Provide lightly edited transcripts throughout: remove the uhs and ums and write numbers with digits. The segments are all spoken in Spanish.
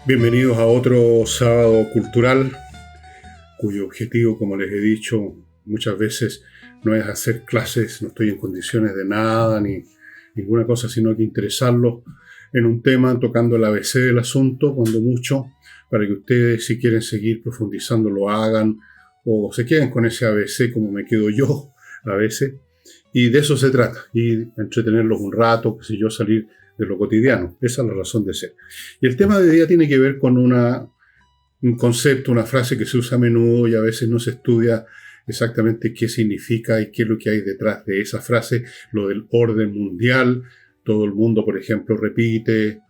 Bienvenidos a otro sábado cultural, cuyo objetivo, como les he dicho muchas veces, no es hacer clases, no estoy en condiciones de nada ni ninguna cosa, sino que interesarlos en un tema, tocando el ABC del asunto, cuando mucho, para que ustedes, si quieren seguir profundizando, lo hagan, o se queden con ese ABC como me quedo yo a veces. Y de eso se trata, y entretenerlos un rato, qué sé yo, salir de lo cotidiano. Esa es la razón de ser. Y el tema de hoy día tiene que ver con un concepto, una frase que se usa a menudo y a veces no se estudia exactamente qué significa y qué es lo que hay detrás de esa frase, lo del orden mundial. Todo el mundo, por ejemplo, repite,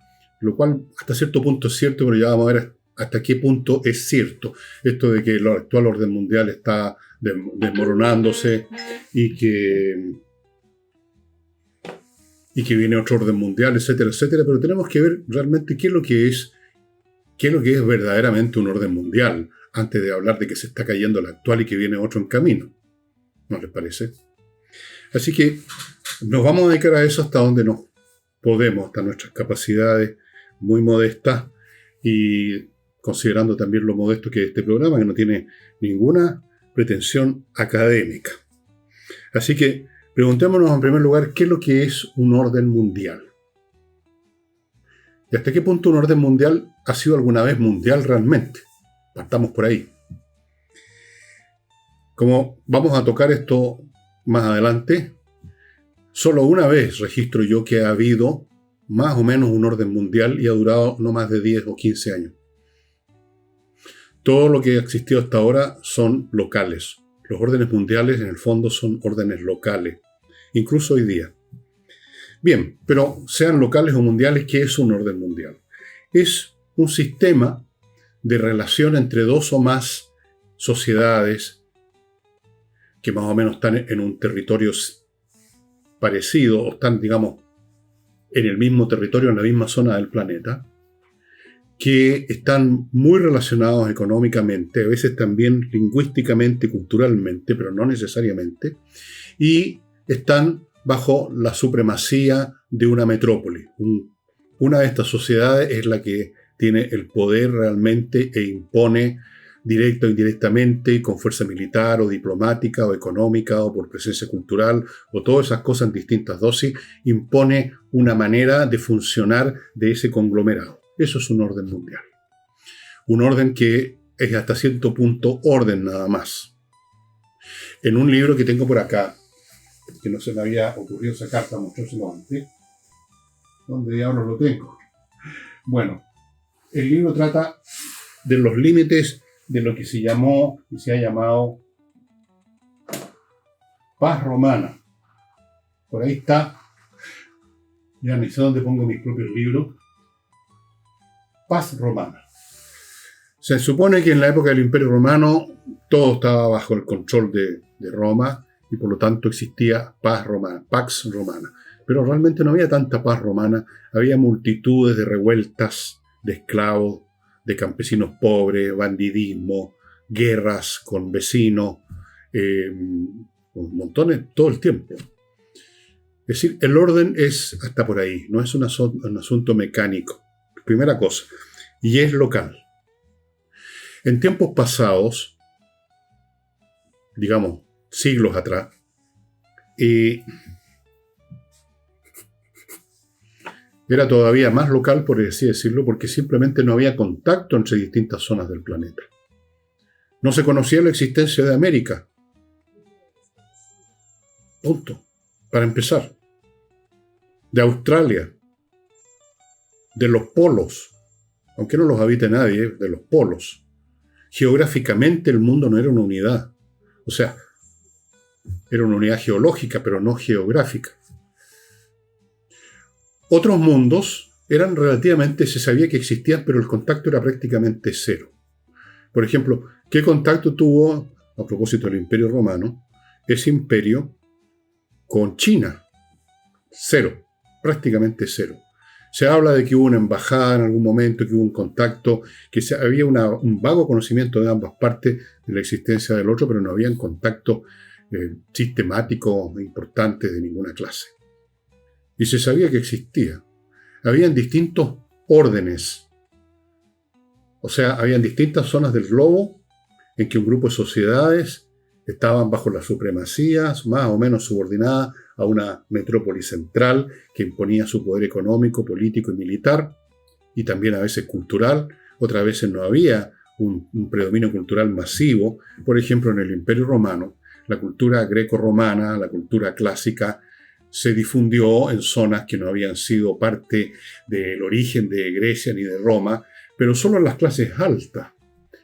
lo cual hasta cierto punto es cierto, pero ya vamos a ver hasta qué punto es cierto. Esto de que el actual orden mundial está desmoronándose y que viene otro orden mundial, etcétera, etcétera, pero tenemos que ver realmente qué es lo que es verdaderamente un orden mundial, antes de hablar de que se está cayendo el actual y que viene otro en camino. ¿No les parece? Así que nos vamos a dedicar a eso hasta donde nos podemos, hasta nuestras capacidades muy modestas, y considerando también lo modesto que es este programa, que no tiene ninguna pretensión académica. Así que preguntémonos en primer lugar qué es lo que es un orden mundial. ¿Y hasta qué punto un orden mundial ha sido alguna vez mundial realmente? Partamos por ahí. Como vamos a tocar esto más adelante, solo una vez registro yo que ha habido más o menos un orden mundial y ha durado no más de 10 o 15 años. Todo lo que ha existido hasta ahora son locales. Los órdenes mundiales en el fondo son órdenes locales, incluso hoy día. Bien, pero sean locales o mundiales, ¿qué es un orden mundial? Es un sistema de relación entre dos o más sociedades que más o menos están en un territorio parecido o están, digamos, en el mismo territorio, en la misma zona del planeta, que están muy relacionados económicamente, a veces también lingüísticamente, culturalmente, pero no necesariamente, y están bajo la supremacía de una metrópoli. Una de estas sociedades es la que tiene el poder realmente e impone directa o indirectamente, con fuerza militar o diplomática o económica o por presencia cultural o todas esas cosas en distintas dosis, impone una manera de funcionar de ese conglomerado. Eso es un orden mundial. Un orden que es hasta cierto punto orden nada más. En un libro que tengo por acá, que no se me había ocurrido sacar para mostrárselo antes, ¿dónde diablos lo tengo? Bueno, el libro trata de los límites de lo que se llamó y se ha llamado paz romana. Por ahí está, ya ni sé dónde pongo mis propios libros. Paz romana. Se supone que en la época del Imperio Romano todo estaba bajo el control de Roma y por lo tanto existía paz romana, pax romana. Pero realmente no había tanta paz romana, había multitudes de revueltas, de esclavos, de campesinos pobres, bandidismo, guerras con vecinos, montones todo el tiempo. Es decir, el orden es hasta por ahí, no es un asunto mecánico. Primera cosa, y es local. En tiempos pasados, digamos, siglos atrás, era todavía más local, por así decirlo, porque simplemente no había contacto entre distintas zonas del planeta. No se conocía la existencia de América. Punto. Para empezar. De Australia. De los polos, aunque no los habite nadie, de los polos. Geográficamente el mundo no era una unidad. O sea, era una unidad geológica, pero no geográfica. Otros mundos eran relativamente, se sabía que existían, pero el contacto era prácticamente cero. Por ejemplo, ¿qué contacto tuvo, a propósito del Imperio Romano, ese imperio con China? Cero, prácticamente cero. Se habla de que hubo una embajada en algún momento, que hubo un contacto, que había un vago conocimiento de ambas partes de la existencia del otro, pero no había un contacto sistemático importante de ninguna clase. Y se sabía que existía. Habían distintos órdenes O sea, habían distintas zonas del globo en que un grupo de sociedades estaban bajo la supremacía, más o menos subordinada a una metrópoli central que imponía su poder económico, político y militar, y también a veces cultural. Otras veces no había un predominio cultural masivo. Por ejemplo, en el Imperio Romano, la cultura greco-romana, la cultura clásica, se difundió en zonas que no habían sido parte del origen de Grecia ni de Roma, pero solo en las clases altas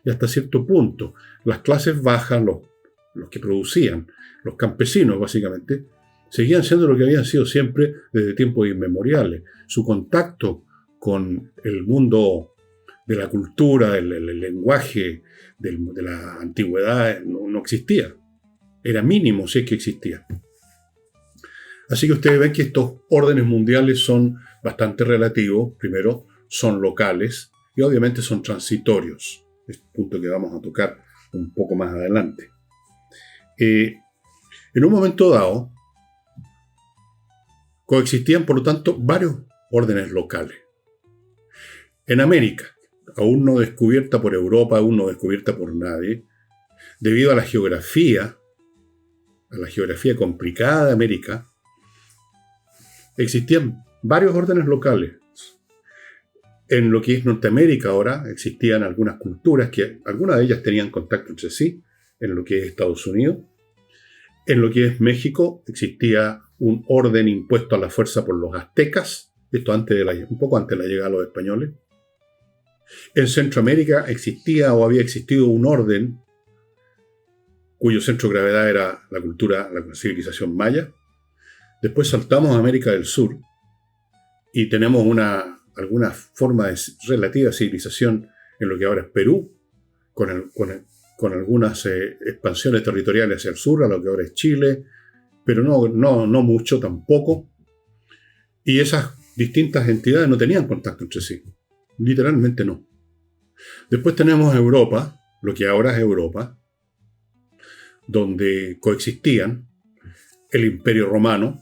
y hasta cierto punto. Las clases bajas, los que producían, los campesinos básicamente, seguían siendo lo que habían sido siempre desde tiempos inmemoriales. Su contacto con el mundo de la cultura, el lenguaje de la antigüedad no existía. Era mínimo si es que existía. Así que ustedes ven que estos órdenes mundiales son bastante relativos. Primero, son locales y obviamente son transitorios. Es un punto que vamos a tocar un poco más adelante. En un momento dado, coexistían, por lo tanto, varios órdenes locales. En América, aún no descubierta por Europa, aún no descubierta por nadie, debido a la geografía complicada de América, existían varios órdenes locales. En lo que es Norteamérica ahora existían algunas culturas que algunas de ellas tenían contacto entre sí, en lo que es Estados Unidos. En lo que es México existía un orden impuesto a la fuerza por los aztecas, esto un poco antes de la llegada de los españoles. En Centroamérica existía o había existido un orden cuyo centro de gravedad era la civilización maya. Después saltamos a América del Sur y tenemos alguna forma de relativa civilización en lo que ahora es Perú, con algunas expansiones territoriales hacia el sur, a lo que ahora es Chile, pero no mucho tampoco. Y esas distintas entidades no tenían contacto entre sí. Literalmente no. Después tenemos Europa, lo que ahora es Europa, donde coexistían el Imperio Romano,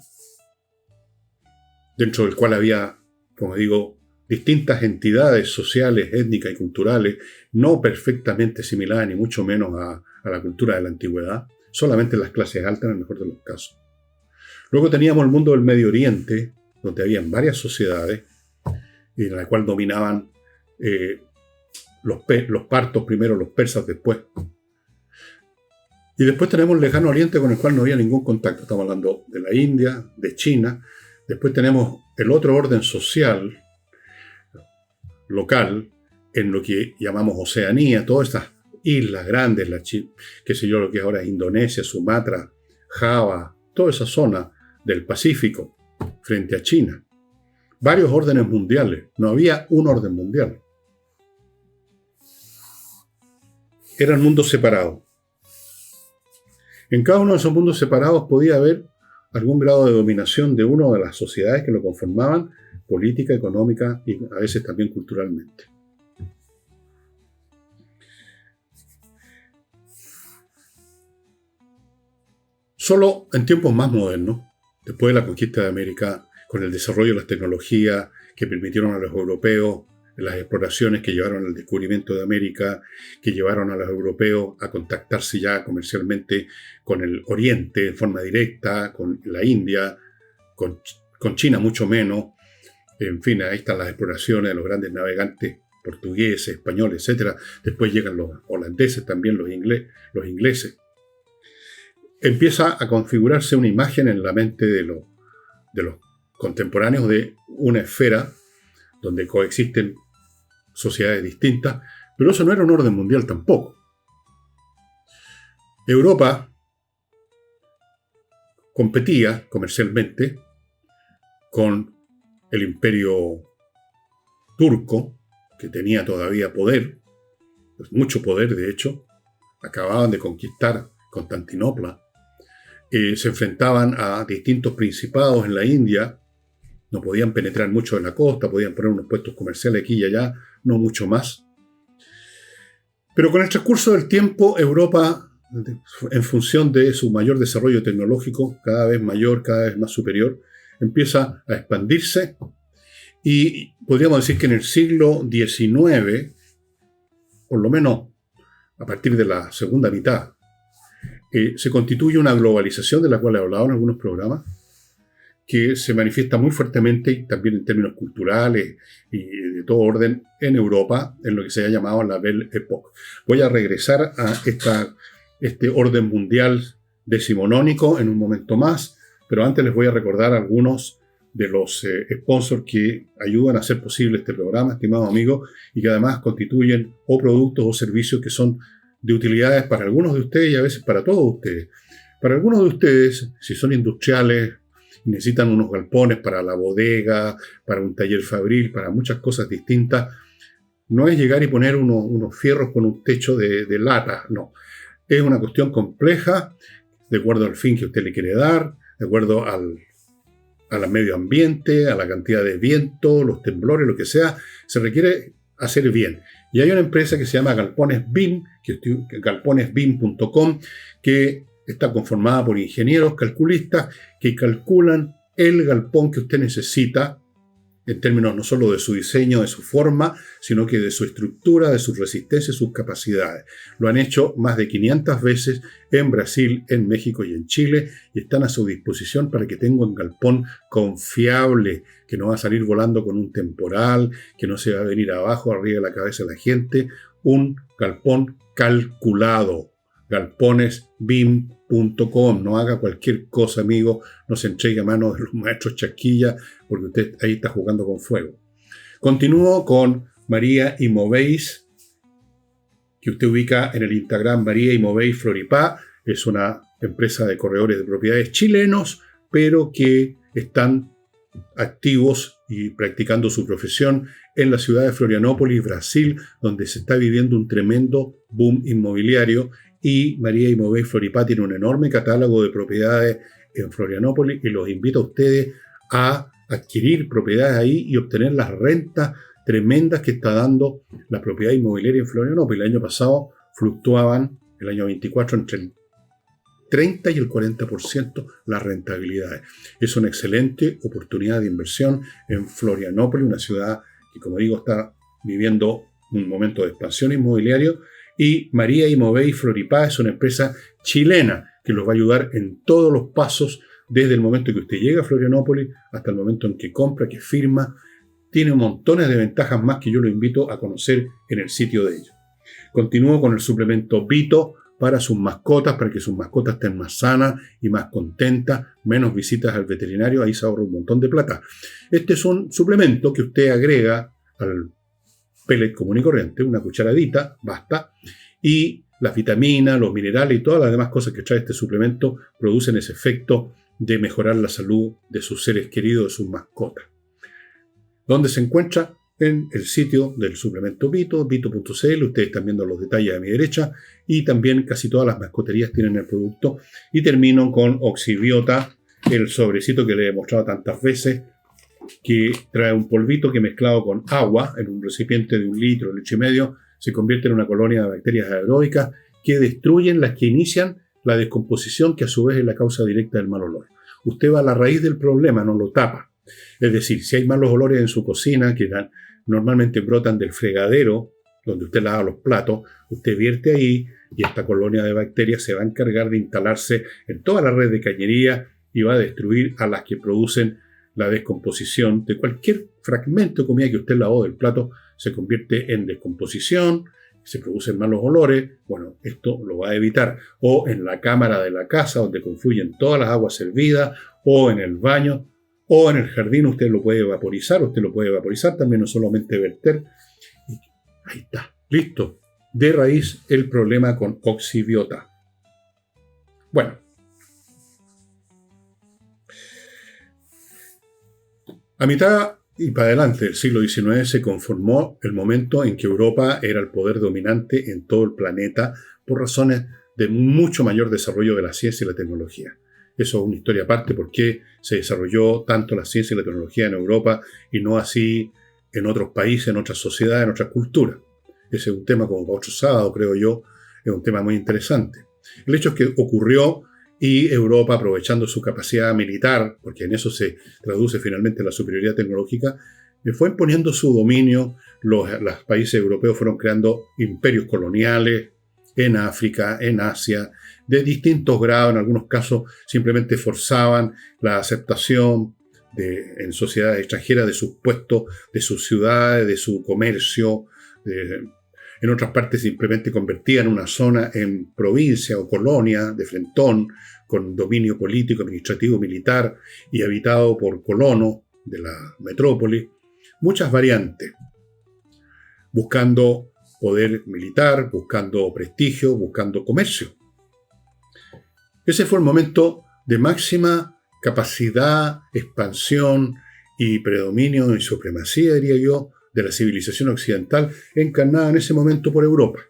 dentro del cual había, como digo, distintas entidades sociales, étnicas y culturales, no perfectamente similares, ni mucho menos a la cultura de la antigüedad, solamente las clases altas en el mejor de los casos. Luego teníamos el mundo del Medio Oriente, donde habían varias sociedades, en la cual dominaban los partos primero, los persas después. Y después tenemos el Lejano Oriente, con el cual no había ningún contacto. Estamos hablando de la India, de China. Después tenemos el otro orden social local, en lo que llamamos Oceanía, todas estas islas grandes, qué sé yo, lo que ahora es Indonesia, Sumatra, Java, toda esa zona del Pacífico, frente a China. Varios órdenes mundiales, no había un orden mundial. Eran mundos separados. En cada uno de esos mundos separados podía haber algún grado de dominación de una de las sociedades que lo conformaban, política, económica y a veces también culturalmente. Solo en tiempos más modernos, después de la conquista de América, con el desarrollo de las tecnologías que permitieron a los europeos, las exploraciones que llevaron al descubrimiento de América, que llevaron a los europeos a contactarse ya comercialmente con el Oriente de forma directa, con la India, con China mucho menos. En fin, ahí están las exploraciones de los grandes navegantes portugueses, españoles, etc. Después llegan los holandeses también, los ingleses. Empieza a configurarse una imagen en la mente de los contemporáneos de una esfera donde coexisten sociedades distintas, pero eso no era un orden mundial tampoco. Europa competía comercialmente con el imperio turco, que tenía todavía poder, mucho poder de hecho, acababan de conquistar Constantinopla, se enfrentaban a distintos principados en la India, no podían penetrar mucho en la costa, podían poner unos puestos comerciales aquí y allá, no mucho más. Pero con el transcurso del tiempo, Europa, en función de su mayor desarrollo tecnológico, cada vez mayor, cada vez más superior, empieza a expandirse y podríamos decir que en el siglo XIX por lo menos a partir de la segunda mitad, se constituye una globalización de la cual he hablado en algunos programas, que se manifiesta muy fuertemente y también en términos culturales y de todo orden en Europa, en lo que se ha llamado la Belle Époque. Voy a regresar a este orden mundial decimonónico en un momento más, pero antes les voy a recordar algunos de los sponsors que ayudan a hacer posible este programa, estimados amigos, y que además constituyen o productos o servicios que son de utilidades para algunos de ustedes y a veces para todos ustedes. Para algunos de ustedes, si son industriales, necesitan unos galpones para la bodega, para un taller fabril, para muchas cosas distintas, no es llegar y poner unos fierros con un techo de lata, no. Es una cuestión compleja, de acuerdo al fin que usted le quiere dar, de acuerdo al medio ambiente, a la cantidad de viento, los temblores, lo que sea, se requiere hacer bien. Y hay una empresa que se llama Galpones BIM, galponesbim.com, que está conformada por ingenieros, calculistas, que calculan el galpón que usted necesita, en términos no solo de su diseño, de su forma, sino que de su estructura, de su resistencia y sus capacidades. Lo han hecho más de 500 veces en Brasil, en México y en Chile, y están a su disposición para que tenga un galpón confiable, que no va a salir volando con un temporal, que no se va a venir abajo, arriba de la cabeza de la gente. Un galpón calculado. Galponesbim.com. No haga cualquier cosa, amigo. No se entregue a manos de los maestros chasquilla, porque usted ahí está jugando con fuego. Continúo con María y Movéis, que usted ubica en el Instagram María y Movéis Floripá. Es una empresa de corredores de propiedades chilenos, pero que están activos y practicando su profesión en la ciudad de Florianópolis, Brasil, donde se está viviendo un tremendo boom inmobiliario. Y María y Movéis Floripá tiene un enorme catálogo de propiedades en Florianópolis y los invito a ustedes a adquirir propiedades ahí y obtener las rentas tremendas que está dando la propiedad inmobiliaria en Florianópolis. El año pasado fluctuaban, el año 24, entre el 30 y el 40% las rentabilidades. Es una excelente oportunidad de inversión en Florianópolis, una ciudad que, como digo, está viviendo un momento de expansión inmobiliaria. Y María y Movéis Floripá es una empresa chilena que los va a ayudar en todos los pasos, desde el momento que usted llega a Florianópolis hasta el momento en que compra, que firma. Tiene montones de ventajas más que yo lo invito a conocer en el sitio de ellos. Continúo con el suplemento Vito para sus mascotas, para que sus mascotas estén más sanas y más contentas, menos visitas al veterinario, ahí se ahorra un montón de plata. Este es un suplemento que usted agrega al pellet común y corriente, una cucharadita, basta, y las vitaminas, los minerales y todas las demás cosas que trae este suplemento producen ese efecto de mejorar la salud de sus seres queridos, de sus mascotas. ¿Dónde se encuentra? En el sitio del suplemento Vito, vito.cl. Ustedes están viendo los detalles a mi derecha, y también casi todas las mascoterías tienen el producto. Y termino con Oxibiota, el sobrecito que le he mostrado tantas veces, que trae un polvito que mezclado con agua en un recipiente de 1 litro, litro y medio, se convierte en una colonia de bacterias aeróbicas que destruyen las que inician la descomposición, que a su vez es la causa directa del mal olor. Usted va a la raíz del problema, no lo tapa. Es decir, si hay malos olores en su cocina, que normalmente brotan del fregadero, donde usted lava los platos, usted vierte ahí y esta colonia de bacterias se va a encargar de instalarse en toda la red de cañería y va a destruir a las que producen la descomposición de cualquier fragmento de comida que usted lavó del plato. Se convierte en descomposición, se producen malos olores. Bueno, esto lo va a evitar. O en la cámara de la casa, donde confluyen todas las aguas servidas, o en el baño, o en el jardín. Usted lo puede vaporizar también, no solamente verter. Y ahí está, listo. De raíz el problema con Oxibiota. Bueno, a mitad y para adelante del siglo XIX se conformó el momento en que Europa era el poder dominante en todo el planeta por razones de mucho mayor desarrollo de la ciencia y la tecnología. Eso es una historia aparte, por qué se desarrolló tanto la ciencia y la tecnología en Europa y no así en otros países, en otras sociedades, en otras culturas. Ese es un tema como para otro sábado, creo yo, es un tema muy interesante. El hecho es que ocurrió. Y Europa, aprovechando su capacidad militar, porque en eso se traduce finalmente la superioridad tecnológica, fue imponiendo su dominio. Los países europeos fueron creando imperios coloniales en África, en Asia, de distintos grados. En algunos casos simplemente forzaban la aceptación en sociedades extranjeras de sus puestos, de sus ciudades, de su comercio. En otras partes simplemente convertían una zona en provincia o colonia de frentón, con dominio político, administrativo, militar y habitado por colonos de la metrópoli. Muchas variantes, buscando poder militar, buscando prestigio, buscando comercio. Ese fue el momento de máxima capacidad, expansión y predominio y supremacía, diría yo, de la civilización occidental, encarnada en ese momento por Europa.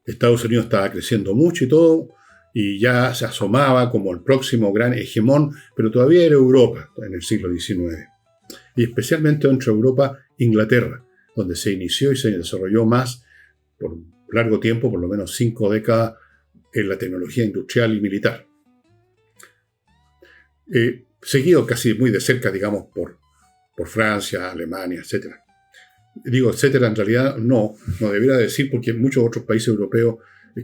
Estados Unidos estaba creciendo mucho y todo, y ya se asomaba como el próximo gran hegemón, pero todavía era Europa en el siglo XIX. Y especialmente dentro de Europa, Inglaterra, donde se inició y se desarrolló más por largo tiempo, por lo menos 5 décadas, en la tecnología industrial y militar. Seguido casi muy de cerca, digamos, por Francia, Alemania, etc. Digo etcétera, en realidad no debería decir, porque muchos otros países europeos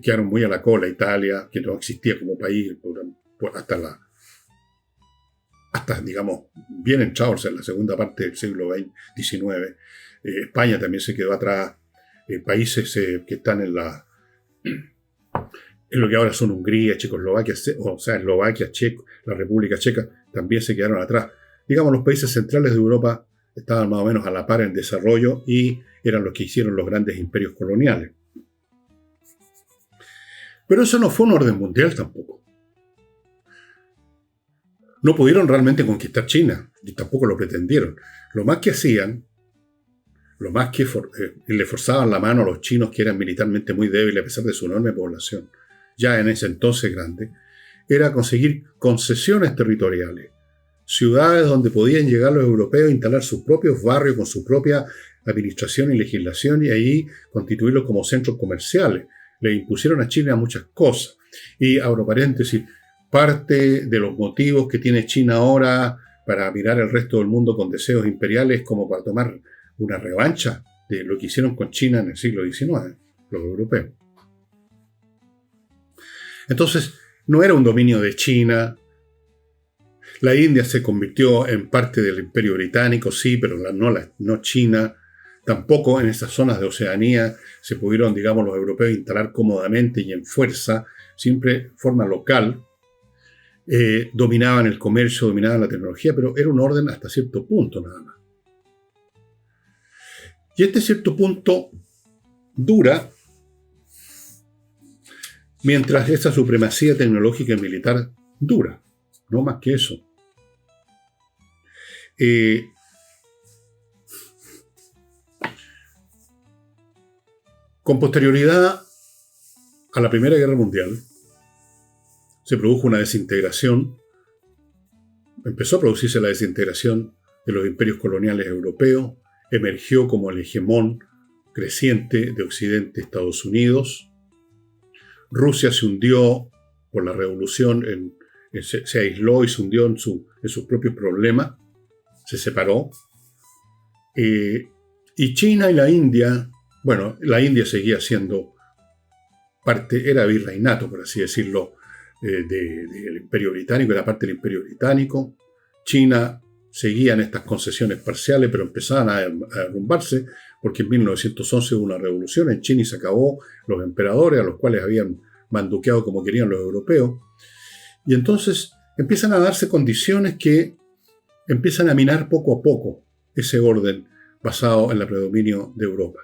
quedaron muy a la cola. Italia, que no existía como país hasta digamos, bien entrados en la segunda parte del siglo XIX. España también se quedó atrás. Países que están en lo que ahora son Hungría, Checoslovaquia, Eslovaquia, la República Checa, también se quedaron atrás. Digamos, los países centrales de Europa estaban más o menos a la par en desarrollo y eran los que hicieron los grandes imperios coloniales. Pero eso no fue un orden mundial tampoco. No pudieron realmente conquistar China, y tampoco lo pretendieron. Lo más que hacían, le forzaban la mano a los chinos, que eran militarmente muy débiles a pesar de su enorme población, ya en ese entonces grande, era conseguir concesiones territoriales, ciudades donde podían llegar los europeos a instalar sus propios barrios con su propia administración y legislación, y ahí constituirlos como centros comerciales. Le impusieron a China muchas cosas. Y, abro paréntesis, parte de los motivos que tiene China ahora para mirar al resto del mundo con deseos imperiales, como para tomar una revancha de lo que hicieron con China en el siglo XIX, los europeos. Entonces, no era un dominio de China. La India se convirtió en parte del Imperio Británico, sí, pero no China. Tampoco en esas zonas de Oceanía se pudieron, digamos, los europeos instalar cómodamente y en fuerza, siempre forma local. Dominaban el comercio, dominaban la tecnología, pero era un orden hasta cierto punto nada más. Y este cierto punto dura mientras esa supremacía tecnológica y militar dura, no más que eso. Con posterioridad a la Primera Guerra Mundial, se produjo una desintegración, empezó a producirse la desintegración de los imperios coloniales europeos, emergió como el hegemón creciente de Occidente Estados Unidos. Rusia se hundió por la revolución, se aisló y se hundió en sus propios problemas, se separó. Y China y la India, bueno, la India seguía siendo parte, era virreinato, por así decirlo, del Imperio Británico, era parte del Imperio Británico. China seguía en estas concesiones parciales, pero empezaban a derrumbarse, porque en 1911 hubo una revolución en China y se acabó los emperadores, a los cuales habían manduqueado como querían los europeos. Y entonces empiezan a darse condiciones que empiezan a minar poco a poco ese orden basado en el predominio de Europa.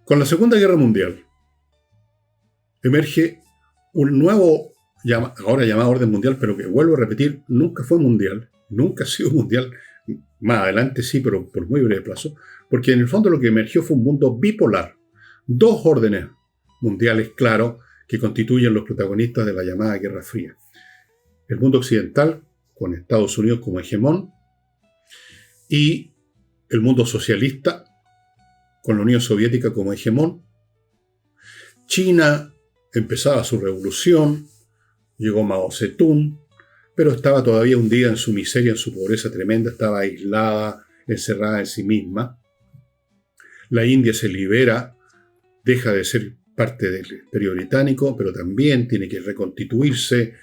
Con la Segunda Guerra Mundial emerge un nuevo, ahora llamado orden mundial, pero que, vuelvo a repetir, nunca fue mundial, nunca ha sido mundial, más adelante sí, pero por muy breve plazo, porque en el fondo lo que emergió fue un mundo bipolar, dos órdenes mundiales claros que constituyen los protagonistas de la llamada Guerra Fría. El mundo occidental, con Estados Unidos como hegemón, y el mundo socialista, con la Unión Soviética como hegemón. China empezaba su revolución, llegó Mao Zedong, pero estaba todavía hundida en su miseria, en su pobreza tremenda, estaba aislada, encerrada en sí misma. La India se libera, deja de ser parte del Imperio Británico, pero también tiene que reconstituirse,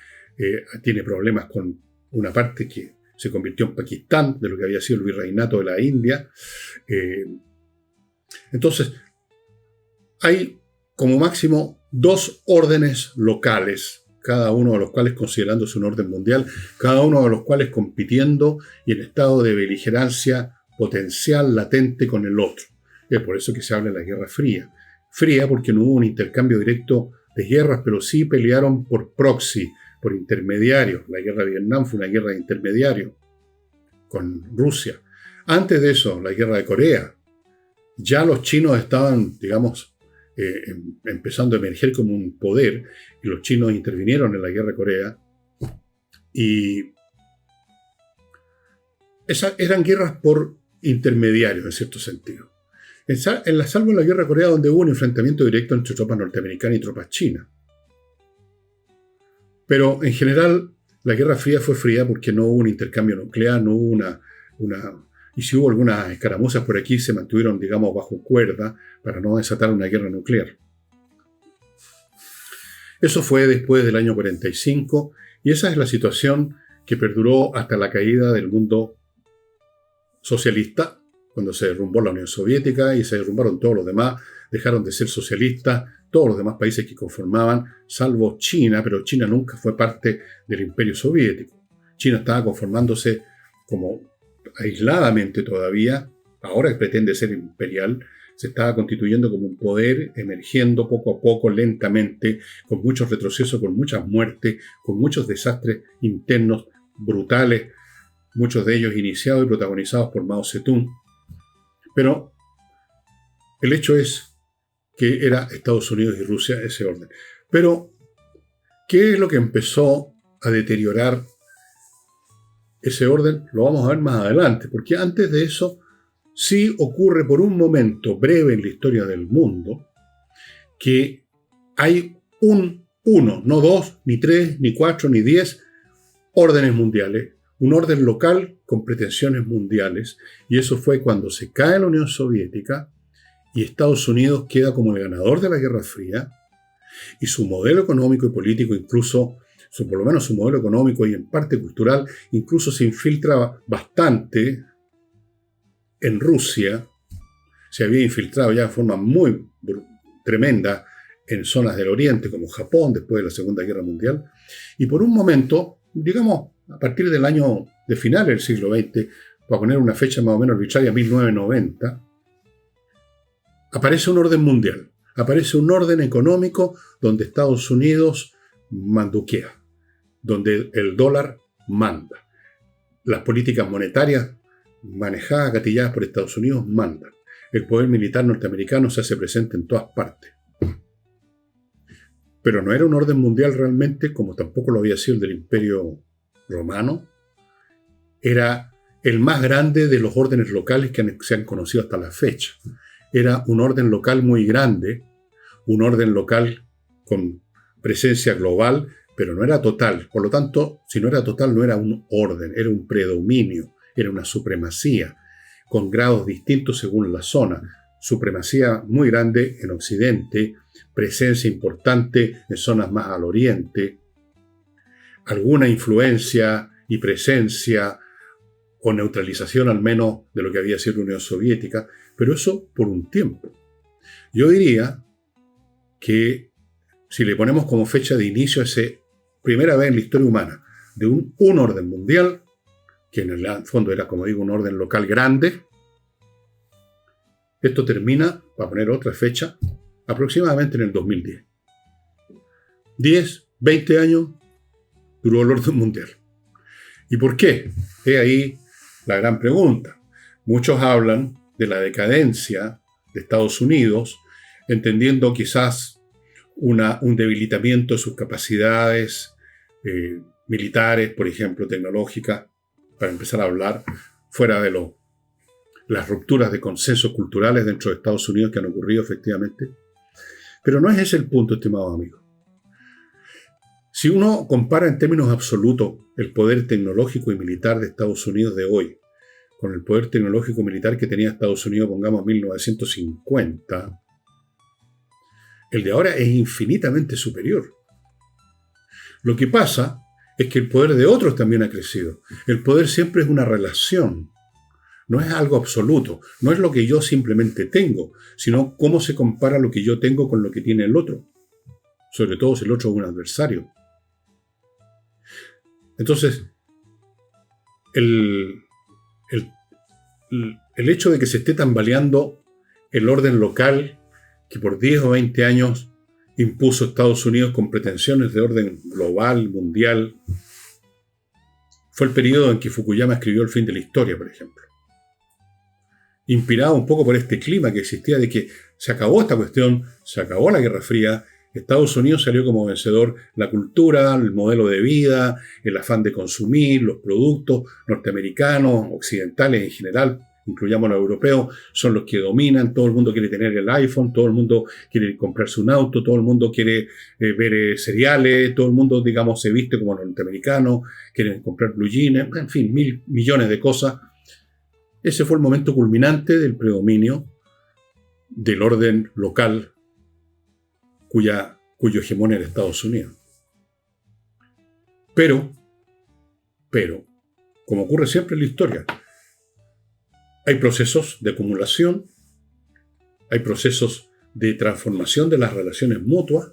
tiene problemas con una parte que se convirtió en Pakistán, de lo que había sido el virreinato de la India. Entonces, hay como máximo 2 órdenes locales, cada uno de los cuales considerándose un orden mundial, cada uno de los cuales compitiendo y en estado de beligerancia potencial latente con el otro. Es por eso que se habla de la Guerra Fría. Fría porque no hubo un intercambio directo de guerras, pero sí pelearon por proxy, por intermediarios. La guerra de Vietnam fue una guerra de intermediarios con Rusia. Antes de eso, la guerra de Corea. Ya los chinos estaban, digamos, empezando a emerger como un poder, y los chinos intervinieron en la guerra de Corea. Y esas eran guerras por intermediarios, en cierto sentido. Salvo en la guerra de Corea, donde hubo un enfrentamiento directo entre tropas norteamericanas y tropas chinas. Pero en general, la Guerra Fría fue fría porque no hubo un intercambio nuclear, no hubo y si hubo algunas escaramuzas por aquí, se mantuvieron, digamos, bajo cuerda para no desatar una guerra nuclear. Eso fue después del año 45, y esa es la situación que perduró hasta la caída del mundo socialista, cuando se derrumbó la Unión Soviética y se derrumbaron todos los demás, dejaron de ser socialistas todos los demás países que conformaban, salvo China, pero China nunca fue parte del Imperio Soviético. China estaba conformándose como aisladamente todavía, ahora pretende ser imperial, se estaba constituyendo como un poder, emergiendo poco a poco, lentamente, con muchos retrocesos, con muchas muertes, con muchos desastres internos brutales, muchos de ellos iniciados y protagonizados por Mao Zedong. Pero el hecho es que era Estados Unidos y Rusia ese orden. Pero, ¿qué es lo que empezó a deteriorar ese orden? Lo vamos a ver más adelante, porque antes de eso sí ocurre por un momento breve en la historia del mundo que hay uno, no 2, ni 3, ni 4, ni 10 órdenes mundiales, un orden local con pretensiones mundiales, y eso fue cuando se cae la Unión Soviética y Estados Unidos queda como el ganador de la Guerra Fría, y su modelo económico y político, incluso, por lo menos su modelo económico y en parte cultural, incluso se infiltra bastante en Rusia. Se había infiltrado ya de forma muy tremenda en zonas del Oriente, como Japón, después de la Segunda Guerra Mundial. Y por un momento, digamos, a partir del año de finales del siglo XX, para poner una fecha más o menos arbitraria, 1990, aparece un orden mundial, aparece un orden económico donde Estados Unidos manduquea, donde el dólar manda. Las políticas monetarias manejadas, gatilladas por Estados Unidos, mandan. El poder militar norteamericano se hace presente en todas partes. Pero no era un orden mundial realmente, como tampoco lo había sido el del Imperio Romano. Era el más grande de los órdenes locales que se han conocido hasta la fecha. Era un orden local muy grande, un orden local con presencia global, pero no era total. Por lo tanto, si no era total, no era un orden, era un predominio, era una supremacía, con grados distintos según la zona. Supremacía muy grande en Occidente, presencia importante en zonas más al oriente, alguna influencia y presencia o neutralización al menos de lo que había sido la Unión Soviética, pero eso por un tiempo. Yo diría que si le ponemos como fecha de inicio a esa primera vez en la historia humana de un orden mundial, que en el fondo era, como digo, un orden local grande, esto termina, para poner otra fecha, aproximadamente en el 2010. 10, 20 años duró el orden mundial. ¿Y por qué? Es ahí la gran pregunta. Muchos hablan de la decadencia de Estados Unidos, entendiendo quizás un debilitamiento de sus capacidades militares, por ejemplo, tecnológicas, para empezar a hablar fuera de las rupturas de consensos culturales dentro de Estados Unidos que han ocurrido efectivamente. Pero no es ese el punto, estimado amigo. Si uno compara en términos absolutos el poder tecnológico y militar de Estados Unidos de hoy con el poder tecnológico y militar que tenía Estados Unidos, pongamos, en 1950, el de ahora es infinitamente superior. Lo que pasa es que el poder de otros también ha crecido. El poder siempre es una relación, no es algo absoluto, no es lo que yo simplemente tengo, sino cómo se compara lo que yo tengo con lo que tiene el otro, sobre todo si el otro es un adversario. Entonces, el hecho de que se esté tambaleando el orden local que por 10 o 20 años impuso Estados Unidos con pretensiones de orden global, mundial, fue el periodo en que Fukuyama escribió El fin de la historia, por ejemplo. Inspirado un poco por este clima que existía de que se acabó esta cuestión, se acabó la Guerra Fría, Estados Unidos salió como vencedor, la cultura, el modelo de vida, el afán de consumir, los productos norteamericanos, occidentales en general, incluyamos los europeos, son los que dominan, todo el mundo quiere tener el iPhone, todo el mundo quiere comprarse un auto, todo el mundo quiere ver cereales, todo el mundo, digamos, se viste como los norteamericanos, quieren comprar blue jeans, en fin, millones de cosas. Ese fue el momento culminante del predominio del orden local cuyo hegemón era Estados Unidos. Pero, como ocurre siempre en la historia, hay procesos de acumulación, hay procesos de transformación de las relaciones mutuas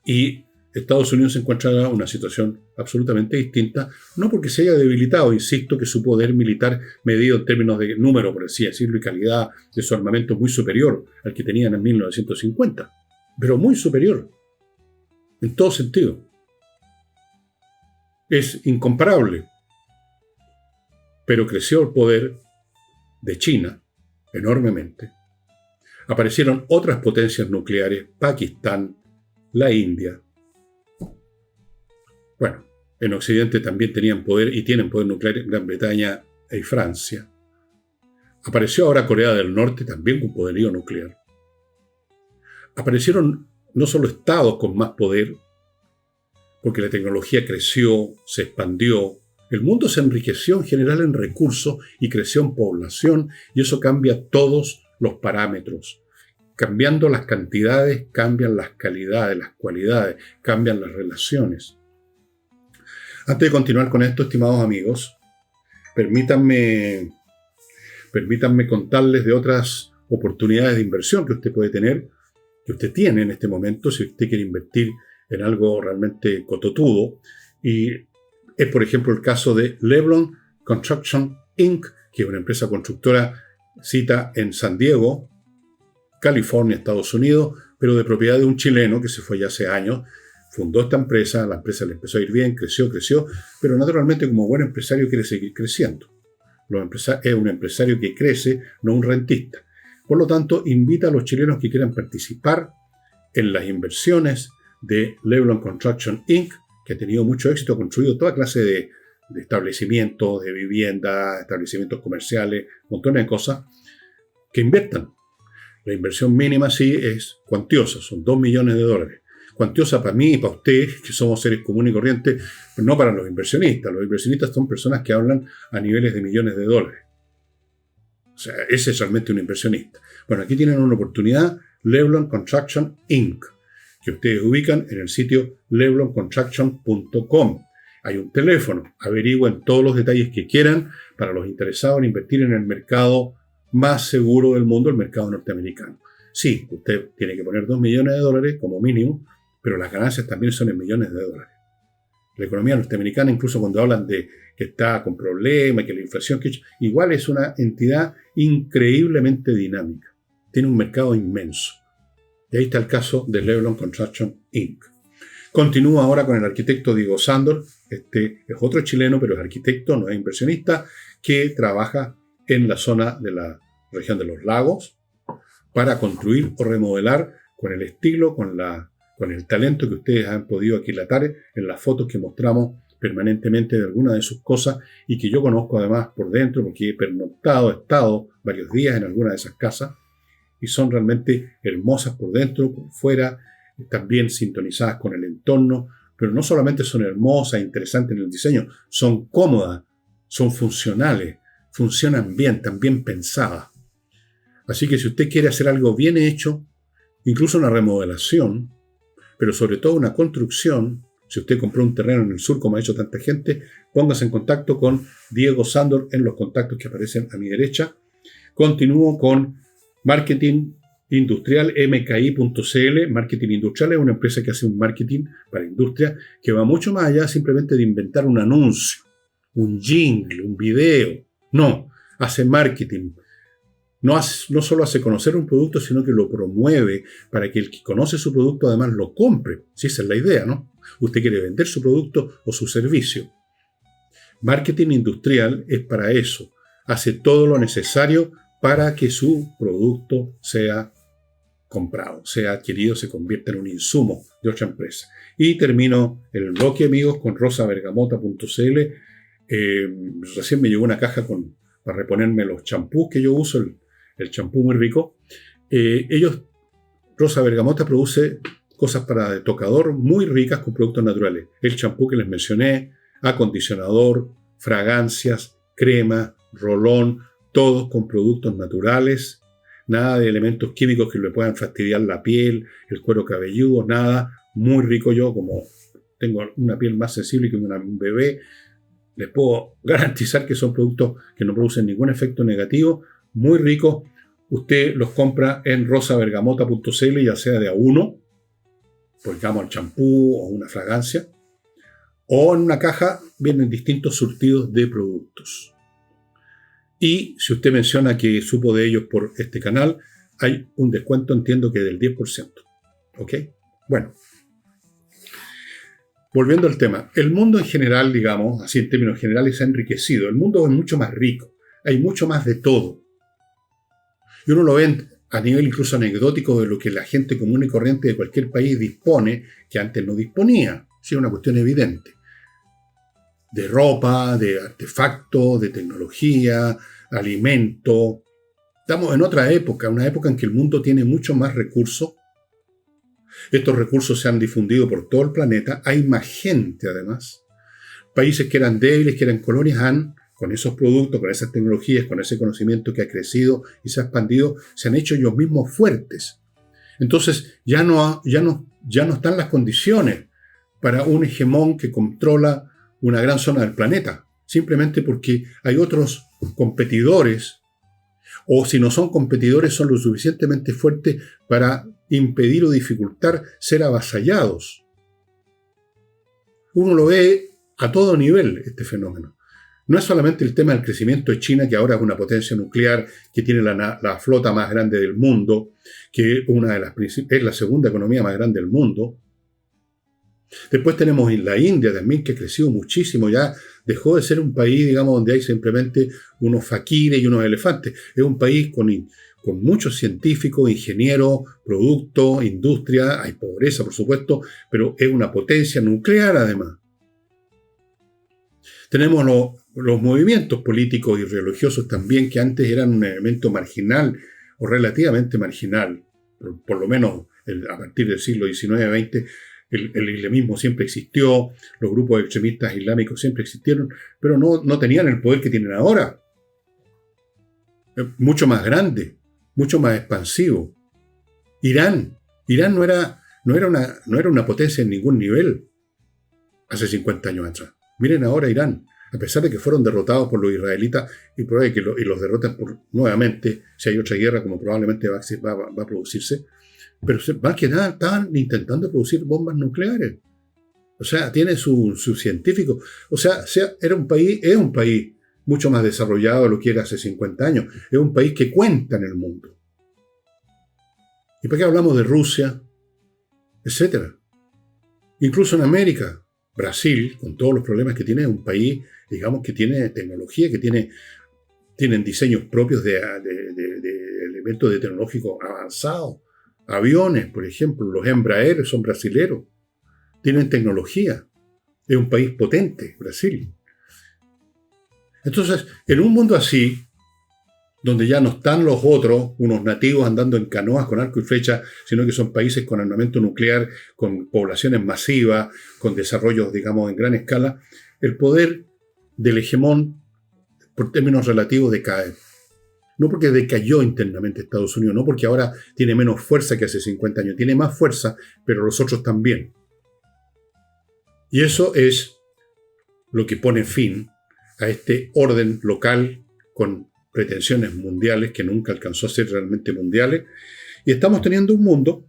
y Estados Unidos se encuentra en una situación absolutamente distinta, no porque se haya debilitado, insisto que su poder militar medido en términos de número, por así decirlo, y calidad de su armamento es muy superior al que tenían en 1950, pero muy superior, en todo sentido. Es incomparable, pero creció el poder de China enormemente. Aparecieron otras potencias nucleares, Pakistán, la India. Bueno, en Occidente también tenían poder y tienen poder nuclear Gran Bretaña y Francia. Apareció ahora Corea del Norte también con poderío nuclear. Aparecieron no solo estados con más poder, porque la tecnología creció, se expandió, el mundo se enriqueció en general en recursos y creció en población, y eso cambia todos los parámetros. Cambiando las cantidades, cambian las calidades, las cualidades, cambian las relaciones. Antes de continuar con esto, estimados amigos, permítanme contarles de otras oportunidades de inversión que usted puede tener, que usted tiene en este momento, si usted quiere invertir en algo realmente cototudo. Y es, por ejemplo, el caso de Leblon Construction Inc., que es una empresa constructora cita en San Diego, California, Estados Unidos, pero de propiedad de un chileno que se fue ya hace años. Fundó esta empresa, la empresa le empezó a ir bien, creció, pero naturalmente como buen empresario quiere seguir creciendo. Es un empresario que crece, no un rentista. Por lo tanto, invita a los chilenos que quieran participar en las inversiones de Leblon Construction Inc., que ha tenido mucho éxito, ha construido toda clase de establecimientos, de viviendas, establecimientos comerciales, montones de cosas, que inviertan. La inversión mínima sí es cuantiosa, son $2 millones. Cuantiosa para mí y para ustedes, que somos seres comunes y corrientes, pero no para los inversionistas. Los inversionistas son personas que hablan a niveles de millones de dólares. O sea, ese es realmente un inversionista. Bueno, aquí tienen una oportunidad, Leblon Construction Inc., que ustedes ubican en el sitio leblonconstruction.com. Hay un teléfono, averigüen todos los detalles que quieran para los interesados en invertir en el mercado más seguro del mundo, el mercado norteamericano. Sí, usted tiene que poner $2 millones como mínimo, pero las ganancias también son en millones de dólares. La economía norteamericana, incluso cuando hablan de que está con problemas, que la inflación, igual es una entidad increíblemente dinámica. Tiene un mercado inmenso. Y ahí está el caso de Leblon Construction Inc. Continúo ahora con el arquitecto Diego Sándor. Este es otro chileno, pero es arquitecto, no es inversionista, que trabaja en la zona de la región de los lagos para construir o remodelar con el estilo, con el talento que ustedes han podido aquilatar en las fotos que mostramos permanentemente de algunas de sus cosas y que yo conozco además por dentro porque he pernoctado, he estado varios días en alguna de esas casas y son realmente hermosas por dentro, por fuera, están bien sintonizadas con el entorno, pero no solamente son hermosas, interesantes en el diseño, son cómodas, son funcionales, funcionan bien, están bien pensadas. Así que si usted quiere hacer algo bien hecho, incluso una remodelación, pero sobre todo una construcción, si usted compró un terreno en el sur, como ha hecho tanta gente, póngase en contacto con Diego Sándor en los contactos que aparecen a mi derecha. Continúo con Marketing Industrial, mki.cl. Marketing Industrial es una empresa que hace un marketing para industria que va mucho más allá simplemente de inventar un anuncio, un jingle, un video. No, hace marketing. No solo hace conocer un producto, sino que lo promueve para que el que conoce su producto además lo compre. Si esa es la idea, ¿no? Usted quiere vender su producto o su servicio. Marketing industrial es para eso. Hace todo lo necesario para que su producto sea comprado, sea adquirido, se convierta en un insumo de otra empresa. Y termino el bloque, amigos, con rosabergamota.cl. Recién me llegó una caja para reponerme los champús que yo uso, el champú muy rico. Rosa Bergamota produce cosas para tocador muy ricas con productos naturales. El champú que les mencioné, acondicionador, fragancias, crema, rolón, todos con productos naturales. Nada de elementos químicos que le puedan fastidiar la piel, el cuero cabelludo, nada. Muy rico. Yo, como tengo una piel más sensible que un bebé, les puedo garantizar que son productos que no producen ningún efecto negativo. Muy rico. Usted los compra en rosabergamota.cl, ya sea de a uno, por digamos el champú o una fragancia, o en una caja vienen distintos surtidos de productos. Y si usted menciona que supo de ellos por este canal, hay un descuento, entiendo que del 10%. ¿Ok? Bueno. Volviendo al tema, el mundo en general, digamos, así en términos generales, se ha enriquecido. El mundo es mucho más rico. Hay mucho más de todo. Y uno lo ve a nivel incluso anecdótico de lo que la gente común y corriente de cualquier país dispone, que antes no disponía. Sí, es una cuestión evidente. De ropa, de artefactos, de tecnología, alimento. Estamos en otra época, una época en que el mundo tiene mucho más recursos. Estos recursos se han difundido por todo el planeta. Hay más gente, además. Países que eran débiles, que eran colonias, con esos productos, con esas tecnologías, con ese conocimiento que ha crecido y se ha expandido, se han hecho ellos mismos fuertes. Entonces ya no están las condiciones para un hegemón que controla una gran zona del planeta, simplemente porque hay otros competidores, o si no son competidores, son lo suficientemente fuertes para impedir o dificultar ser avasallados. Uno lo ve a todo nivel, este fenómeno. No es solamente el tema del crecimiento de China, que ahora es una potencia nuclear, que tiene la flota más grande del mundo, que es la segunda economía más grande del mundo. Después tenemos la India también, que ha crecido muchísimo, ya dejó de ser un país, digamos, donde hay simplemente unos faquires y unos elefantes. Es un país con muchos científicos, ingenieros, productos, industria, hay pobreza, por supuesto, pero es una potencia nuclear además. Tenemos los movimientos políticos y religiosos también, que antes eran un elemento marginal o relativamente marginal, por lo menos a partir del siglo XIX-XX. El islamismo siempre existió, los grupos extremistas islámicos siempre existieron, pero no tenían el poder que tienen ahora. Mucho más grande, mucho más expansivo. Irán no era una potencia en ningún nivel hace 50 años atrás. Miren ahora Irán, a pesar de que fueron derrotados por los israelitas y probablemente que los derroten nuevamente, si hay otra guerra como probablemente va a producirse, pero más que nada estaban intentando producir bombas nucleares. O sea, tiene su científico. O sea, es un país mucho más desarrollado de lo que era hace 50 años. Es un país que cuenta en el mundo. ¿Y para qué hablamos de Rusia? Etcétera. Incluso en América. Brasil, con todos los problemas que tiene, es un país, digamos, que tiene tecnología, que tienen diseños propios de elementos de tecnológicos avanzados. Aviones, por ejemplo, los Embraer son brasileros. Tienen tecnología. Es un país potente, Brasil. Entonces, en un mundo así, donde ya no están los otros, unos nativos andando en canoas con arco y flecha, sino que son países con armamento nuclear, con poblaciones masivas, con desarrollos, digamos, en gran escala, el poder del hegemón, por términos relativos, decae. No porque decayó internamente Estados Unidos, no porque ahora tiene menos fuerza que hace 50 años, tiene más fuerza, pero los otros también. Y eso es lo que pone fin a este orden local con pretensiones mundiales que nunca alcanzó a ser realmente mundiales. Y estamos teniendo un mundo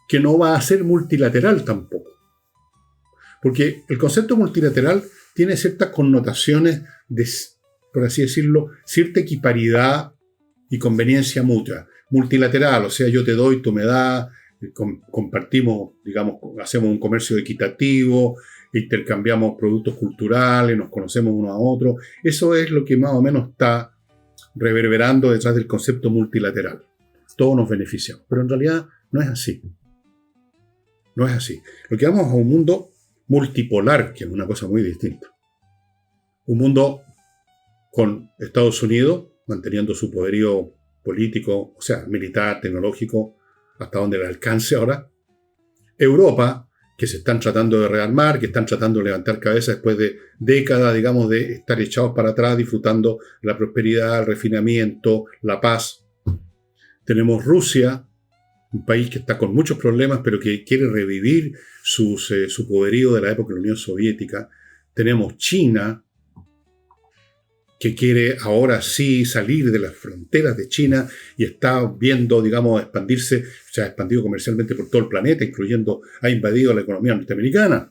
que no va a ser multilateral tampoco. Porque el concepto multilateral tiene ciertas connotaciones de, por así decirlo, cierta equiparidad y conveniencia mutua. Multilateral, o sea, yo te doy, tú me das, compartimos, digamos, hacemos un comercio equitativo, intercambiamos productos culturales, nos conocemos unos a otros. Eso es lo que más o menos está reverberando detrás del concepto multilateral. Todos nos beneficiamos, pero en realidad no es así. No es así. Lo que vamos a un mundo multipolar, que es una cosa muy distinta. Un mundo con Estados Unidos manteniendo su poderío político, o sea, militar, tecnológico, hasta donde le alcance ahora. Europa, que se están tratando de rearmar, que están tratando de levantar cabeza después de décadas, digamos, de estar echados para atrás, disfrutando la prosperidad, el refinamiento, la paz. Tenemos Rusia, un país que está con muchos problemas, pero que quiere revivir su poderío de la época de la Unión Soviética. Tenemos China, que quiere ahora sí salir de las fronteras de China y está viendo, digamos, expandirse, se ha expandido comercialmente por todo el planeta, ha invadido la economía norteamericana,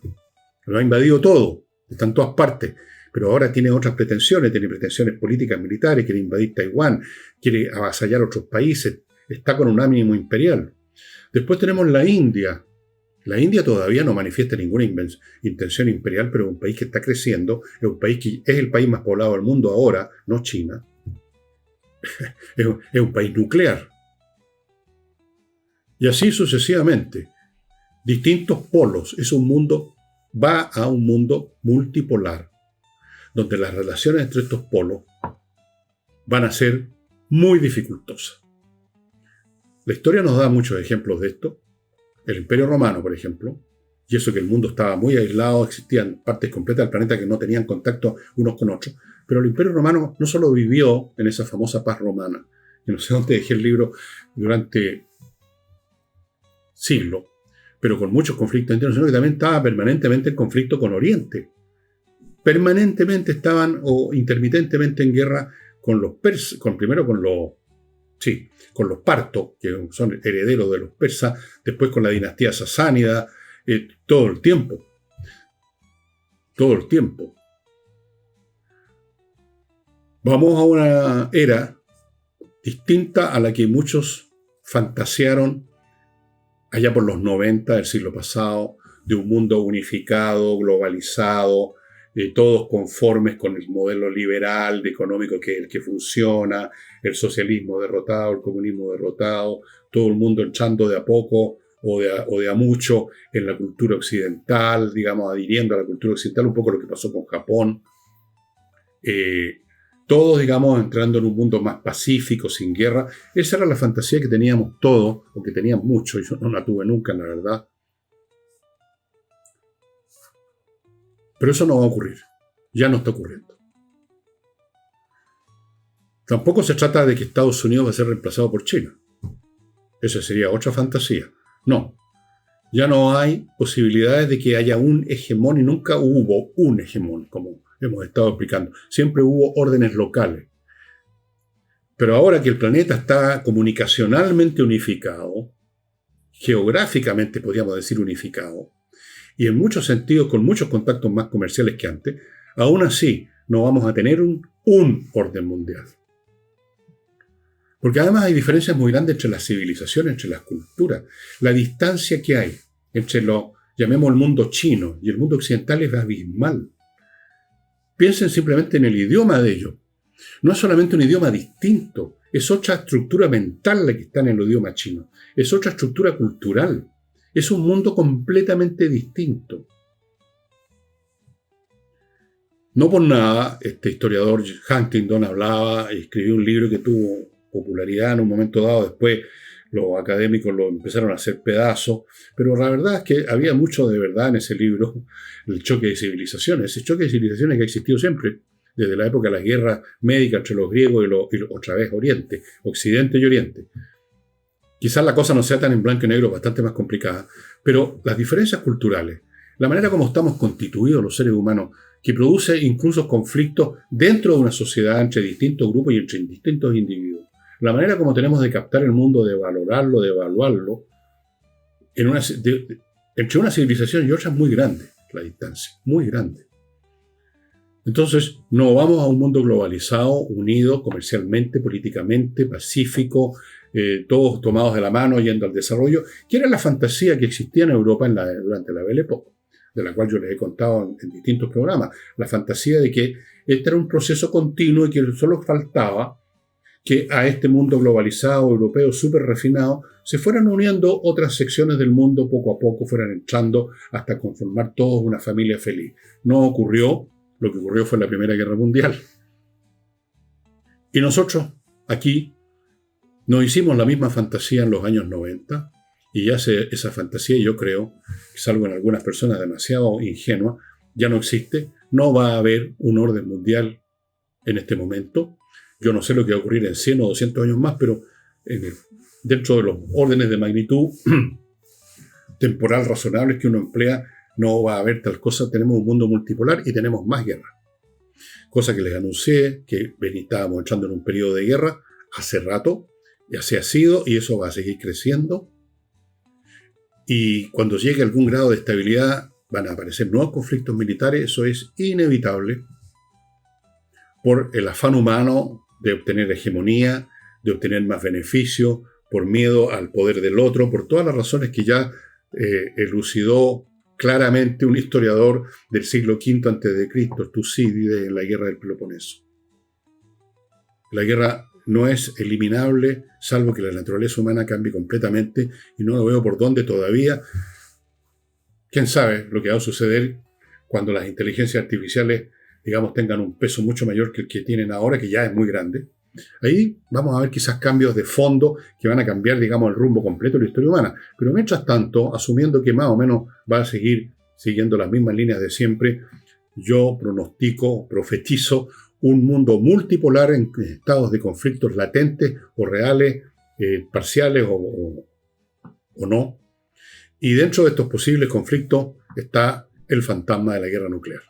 lo ha invadido todo, está en todas partes, pero ahora tiene otras pretensiones, tiene pretensiones políticas, militares, quiere invadir Taiwán, quiere avasallar otros países, está con un ánimo imperial. Después tenemos la India. La India todavía no manifiesta ninguna intención imperial, pero es un país que está creciendo, es un país que es el país más poblado del mundo ahora, no China. Es un país nuclear. Y así sucesivamente. Distintos polos. Va a un mundo multipolar, donde las relaciones entre estos polos van a ser muy dificultosas. La historia nos da muchos ejemplos de esto. El Imperio Romano, por ejemplo, y eso que el mundo estaba muy aislado, existían partes completas del planeta que no tenían contacto unos con otros, pero el Imperio Romano no solo vivió en esa famosa paz romana, que no sé dónde dejé el libro durante siglos, pero con muchos conflictos internos, sino que también estaba permanentemente en conflicto con Oriente. Permanentemente estaban o intermitentemente en guerra con los persas, con los partos, que son herederos de los persas, después con la dinastía sasánida, todo el tiempo. Todo el tiempo. Vamos a una era distinta a la que muchos fantasearon allá por los 90 del siglo pasado, de un mundo unificado, globalizado, todos conformes con el modelo liberal, económico que es el que funciona, el socialismo derrotado, el comunismo derrotado, todo el mundo entrando de a poco o de a mucho en la cultura occidental, digamos, adhiriendo a la cultura occidental, un poco lo que pasó con Japón. Todos, digamos, entrando en un mundo más pacífico, sin guerra. Esa era la fantasía que teníamos todos, o que teníamos mucho, y yo no la tuve nunca, la verdad. Pero eso no va a ocurrir. Ya no está ocurriendo. Tampoco se trata de que Estados Unidos va a ser reemplazado por China. Esa sería otra fantasía. No. Ya no hay posibilidades de que haya un hegemón, y nunca hubo un hegemón, como hemos estado explicando. Siempre hubo órdenes locales. Pero ahora que el planeta está comunicacionalmente unificado, geográficamente podríamos decir unificado, y en muchos sentidos con muchos contactos más comerciales que antes, aún así no vamos a tener un orden mundial. Porque además hay diferencias muy grandes entre las civilizaciones, entre las culturas. La distancia que hay entre llamemos el mundo chino y el mundo occidental es abismal. Piensen simplemente en el idioma de ellos. No es solamente un idioma distinto, es otra estructura mental la que está en el idioma chino. Es otra estructura cultural. Es un mundo completamente distinto. No por nada, este historiador Huntington hablaba y escribió un libro que tuvo popularidad en un momento dado, después los académicos lo empezaron a hacer pedazos, pero la verdad es que había mucho de verdad en ese libro, el choque de civilizaciones, ese choque de civilizaciones que ha existido siempre, desde la época de las guerras médicas entre los griegos y otra vez Oriente, Occidente y Oriente. Quizás la cosa no sea tan en blanco y negro, bastante más complicada, pero las diferencias culturales, la manera como estamos constituidos los seres humanos, que produce incluso conflictos dentro de una sociedad entre distintos grupos y entre distintos individuos, la manera como tenemos de captar el mundo, de valorarlo, de evaluarlo, entre una civilización y otra es muy grande la distancia, muy grande. Entonces, no vamos a un mundo globalizado, unido comercialmente, políticamente, pacífico, todos tomados de la mano, yendo al desarrollo, que era la fantasía que existía en Europa durante la Belle Époque, de la cual yo les he contado en distintos programas. La fantasía de que este era un proceso continuo y que solo faltaba que a este mundo globalizado, europeo, súper refinado, se fueran uniendo otras secciones del mundo poco a poco, fueran entrando hasta conformar todos una familia feliz. No ocurrió. Lo que ocurrió fue la Primera Guerra Mundial. Y nosotros, aquí, nos hicimos la misma fantasía en los años 90, y ya esa fantasía, yo creo, salvo en algunas personas demasiado ingenuas, ya no existe. No va a haber un orden mundial en este momento. Yo no sé lo que va a ocurrir en 100 o 200 años más, pero dentro de los órdenes de magnitud temporal razonables que uno emplea, no va a haber tal cosa. Tenemos un mundo multipolar y tenemos más guerra. Cosa que les anuncié, que estábamos entrando en un periodo de guerra hace rato, y así ha sido, y eso va a seguir creciendo. Y cuando llegue algún grado de estabilidad, van a aparecer nuevos conflictos militares. Eso es inevitable por el afán humano de obtener hegemonía, de obtener más beneficio, por miedo al poder del otro, por todas las razones que ya elucidó claramente un historiador del siglo V a.C., Tucídides, en la guerra del Peloponeso. La guerra no es eliminable, salvo que la naturaleza humana cambie completamente, y no lo veo por dónde todavía. ¿Quién sabe lo que va a suceder cuando las inteligencias artificiales, digamos, tengan un peso mucho mayor que el que tienen ahora, que ya es muy grande? Ahí vamos a ver quizás cambios de fondo que van a cambiar, digamos, el rumbo completo de la historia humana. Pero mientras tanto, asumiendo que más o menos va a seguir siguiendo las mismas líneas de siempre, yo pronostico, profetizo un mundo multipolar en estados de conflictos latentes o reales, parciales o no. Y dentro de estos posibles conflictos está el fantasma de la guerra nuclear.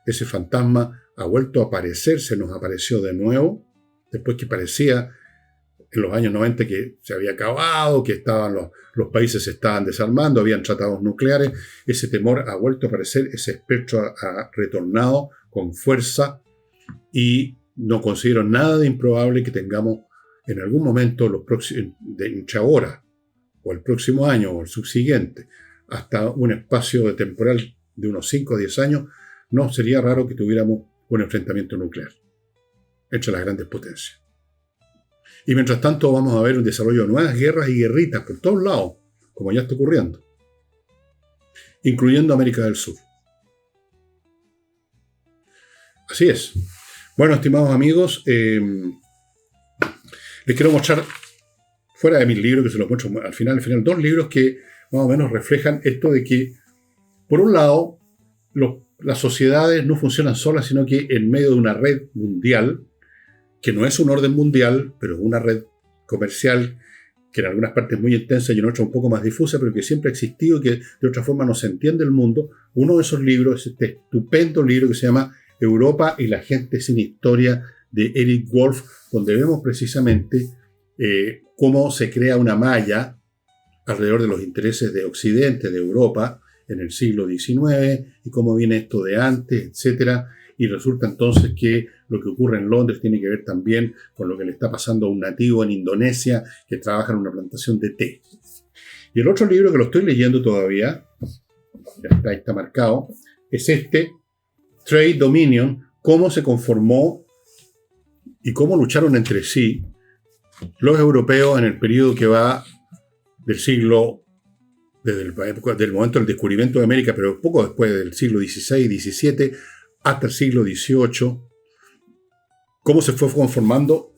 Ese fantasma ha vuelto a aparecer, se nos apareció de nuevo, después que parecía en los años 90 que se había acabado, que los países se estaban desarmando, habían tratados nucleares. Ese temor ha vuelto a aparecer, ese espectro ha retornado con fuerza, y no considero nada de improbable que tengamos en algún momento, entre ahora o el próximo año o el subsiguiente, hasta un espacio temporal de unos 5 o 10 años, no sería raro que tuviéramos un enfrentamiento nuclear entre las grandes potencias. Y mientras tanto vamos a ver un desarrollo de nuevas guerras y guerritas por todos lados, como ya está ocurriendo, incluyendo América del Sur. Así es. Bueno, estimados amigos, les quiero mostrar, fuera de mis libros, que se los muestro al final, dos libros que más o menos reflejan esto de que, por un lado, las sociedades no funcionan solas, sino que en medio de una red mundial, que no es un orden mundial, pero es una red comercial que en algunas partes es muy intensa y en otras un poco más difusa, pero que siempre ha existido y que de otra forma no se entiende el mundo. Uno de esos libros es este estupendo libro que se llama Europa y la gente sin historia, de Eric Wolf, donde vemos precisamente cómo se crea una malla alrededor de los intereses de Occidente, de Europa, en el siglo XIX, y cómo viene esto de antes, etc. Y resulta entonces que lo que ocurre en Londres tiene que ver también con lo que le está pasando a un nativo en Indonesia que trabaja en una plantación de té. Y el otro libro que lo estoy leyendo todavía, ya está marcado, es este, Trade Dominion, cómo se conformó y cómo lucharon entre sí los europeos en el periodo que va del siglo, desde el momento del descubrimiento de América, pero poco después del siglo XVI y XVII, hasta el siglo XVIII, cómo se fue conformando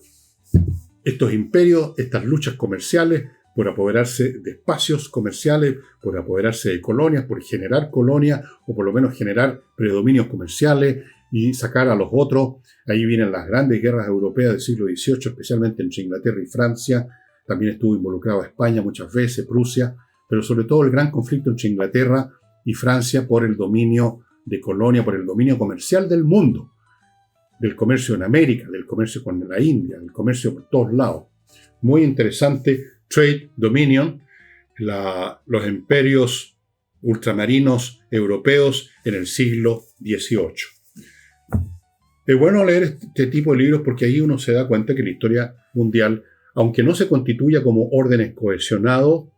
estos imperios, estas luchas comerciales por apoderarse de espacios comerciales, por apoderarse de colonias, por generar colonias o por lo menos generar predominios comerciales y sacar a los otros. Ahí vienen las grandes guerras europeas del siglo XVIII, especialmente entre Inglaterra y Francia. También estuvo involucrado España muchas veces, Prusia, pero sobre todo el gran conflicto entre Inglaterra y Francia por el dominio de colonia, por el dominio comercial del mundo, del comercio en América, del comercio con la India, del comercio por todos lados. Muy interesante, Trade Dominion, los imperios ultramarinos europeos en el siglo XVIII. Es bueno leer este tipo de libros porque ahí uno se da cuenta que la historia mundial, aunque no se constituya como órdenes cohesionados,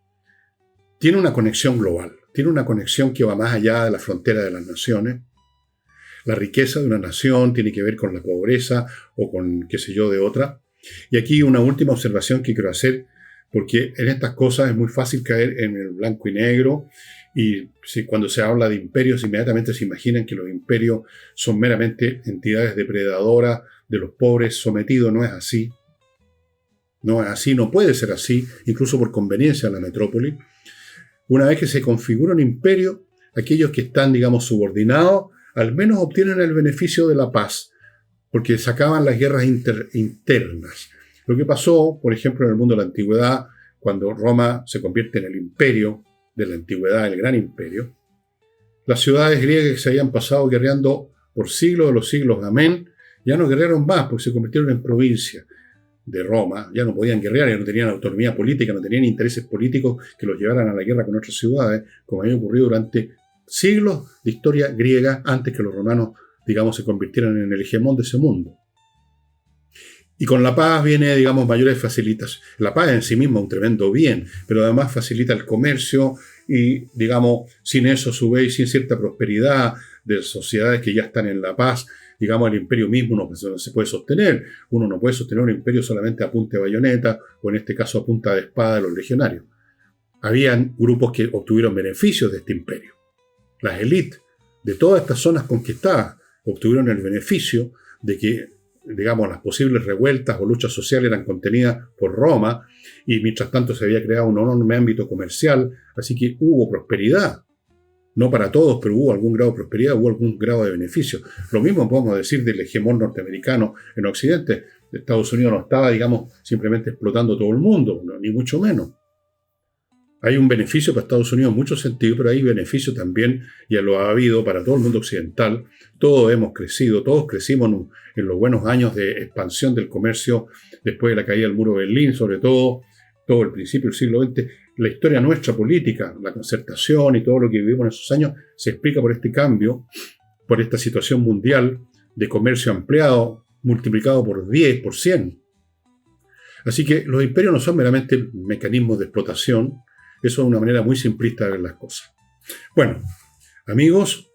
tiene una conexión global, tiene una conexión que va más allá de la frontera de las naciones. La riqueza de una nación tiene que ver con la pobreza o con, qué sé yo, de otra. Y aquí una última observación que quiero hacer, porque en estas cosas es muy fácil caer en el blanco y negro, y cuando se habla de imperios, inmediatamente se imaginan que los imperios son meramente entidades depredadoras de los pobres sometidos. No es así. No es así, no puede ser así, incluso por conveniencia de la metrópoli. Una vez que se configura un imperio, aquellos que están, digamos, subordinados, al menos obtienen el beneficio de la paz, porque se acaban las guerras internas. Lo que pasó, por ejemplo, en el mundo de la antigüedad, cuando Roma se convierte en el imperio de la antigüedad, el gran imperio, las ciudades griegas que se habían pasado guerreando por siglos de los siglos, amén, ya no guerrearon más, porque se convirtieron en provincia de Roma, ya no podían guerrear, ya no tenían autonomía política, no tenían intereses políticos que los llevaran a la guerra con otras ciudades, como había ocurrido durante siglos de historia griega antes que los romanos, digamos, se convirtieran en el hegemón de ese mundo. Y con la paz viene, digamos, mayores facilitaciones. La paz en sí misma es un tremendo bien, pero además facilita el comercio y, digamos, sin eso, a su vez, sin cierta prosperidad de sociedades que ya están en la paz, digamos, el imperio mismo no se puede sostener. Uno no puede sostener un imperio solamente a punta de bayoneta o en este caso a punta de espada de los legionarios. Habían grupos que obtuvieron beneficios de este imperio. Las élites de todas estas zonas conquistadas obtuvieron el beneficio de que, digamos, las posibles revueltas o luchas sociales eran contenidas por Roma y mientras tanto se había creado un enorme ámbito comercial, así que hubo prosperidad. No para todos, pero hubo algún grado de prosperidad, hubo algún grado de beneficio. Lo mismo podemos decir del hegemón norteamericano en Occidente. Estados Unidos no estaba, digamos, simplemente explotando todo el mundo, no, ni mucho menos. Hay un beneficio para Estados Unidos en muchos sentidos, pero hay beneficio también, ya lo ha habido para todo el mundo occidental. Todos hemos crecido, todos crecimos en los buenos años de expansión del comercio después de la caída del muro de Berlín, sobre todo el principio del siglo XX. La historia nuestra política, la concertación y todo lo que vivimos en esos años se explica por este cambio, por esta situación mundial de comercio ampliado, multiplicado por 10, por 100. Así que los imperios no son meramente mecanismos de explotación. Eso es una manera muy simplista de ver las cosas. Bueno, amigos,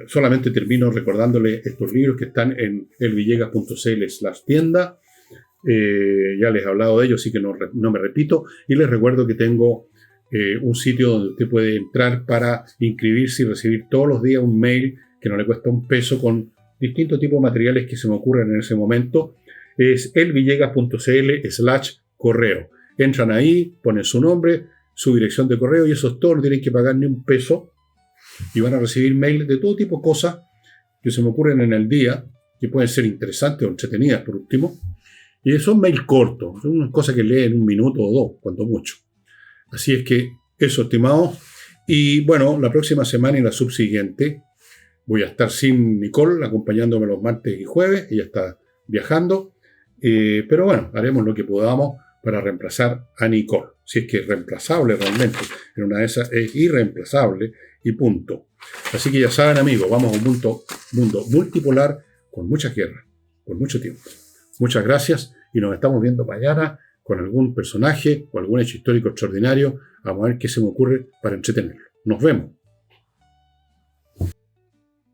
solamente termino recordándoles estos libros que están en elvillegas.cl/tienda. Ya les he hablado de ellos, así que no me repito. Y les recuerdo que tengo un sitio donde usted puede entrar para inscribirse y recibir todos los días un mail que no le cuesta un peso con distintos tipos de materiales que se me ocurren en ese momento. Es elvillegas.cl/correo. Entran ahí, ponen su nombre, su dirección de correo y eso es todo, no tienen que pagar ni un peso y van a recibir mails de todo tipo de cosas que se me ocurren en el día, que pueden ser interesantes o entretenidas por último. Y son mails cortos, son unas cosas que leen en un minuto o dos, cuanto mucho. Así es que eso, estimados. Y bueno, la próxima semana y la subsiguiente voy a estar sin Nicole, acompañándome los martes y jueves. Ella está viajando. Pero bueno, haremos lo que podamos para reemplazar a Nicole. Si es que es reemplazable realmente. En una de esas es irreemplazable y punto. Así que ya saben, amigos, vamos a un mundo multipolar con muchas guerras, por mucho tiempo. Muchas gracias y nos estamos viendo mañana con algún personaje o algún hecho histórico extraordinario. Vamos a ver qué se me ocurre para entretenerlo. Nos vemos.